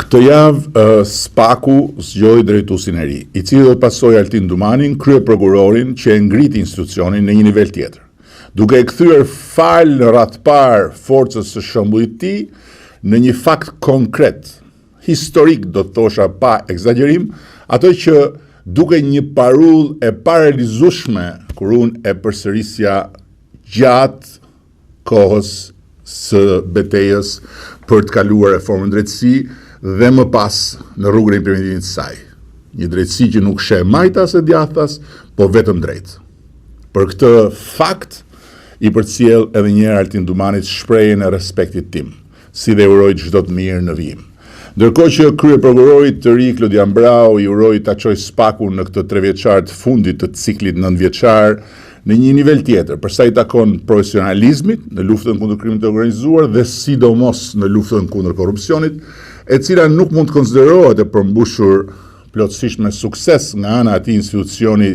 Këtë javë Spaku zgjodhi drejtuesin e ri, i cili do të pasojë Altin Dumanin, krye prokurorin që e ngriti institucionin në një nivel tjetër, duke e kthyer fal në radh parë forcës së shembullit të tij në një fakt konkret, historik do të thosha pa egzagerim, ato që duke një parull e parealizueshme kur unë e përsërisja gjatë kohës së betejës për të kaluar reformën drejtësi dhe më pas në rrugën e implementimit të saj. Një drejtësi që nuk sheh majtas e djathtas, po vetëm drejt. Për këtë fakt i përcjell edhe një herë Altin Dumanit shprehjen e respektit tim, si dhe uroj çdo të mirë në vijim. Ndërkohë që krye prokurori të ri Klodian Brau i uroi ta çojë Spakun në këtë 3 vjeçar të fundit të ciklit 9 vjeçar në një nivel tjetër, për sa i takon profesionalizmit në luftën kundër krimit të organizuar dhe sidomos në luftën kundër korrupsionit, e cila nuk mund të konsiderohet e përmbushur plotësisht me sukses nga ana e atij institucioni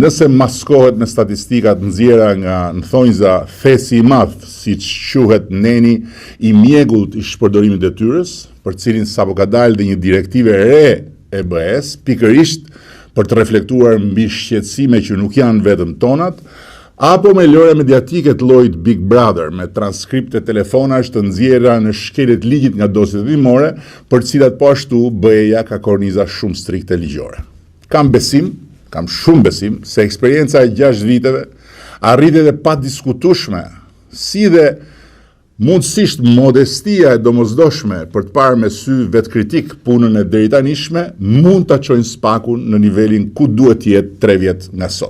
nëse maskohet me statistikat nxjerra nga thonjza thesi i madh, siç quhet neni i mjegullt i shpërdorimit të detyrës, për cilin sapo ka dalë dhe një direktive re e BE-s, pikërisht për të reflektuar mbi shqetësime që nuk janë vetëm tonat, apo me lëre mediatike të llojit Big Brother, me transkripte telefonash të nxjerra në shkeljet ligjit nga dosjet hetimore, për cilat po ashtu BE-ja ka korniza shumë strikte ligjore. Kam shumë besim, se eksperienca e 6 viteve arritet e pa diskutueshme, si dhe mundësisht modestia e domosdoshme për të parë me sy vetkritik punën e deritanishme, mund ta çojnë Spakun në nivelin ku duhet të jetë 3 vjet nga sot.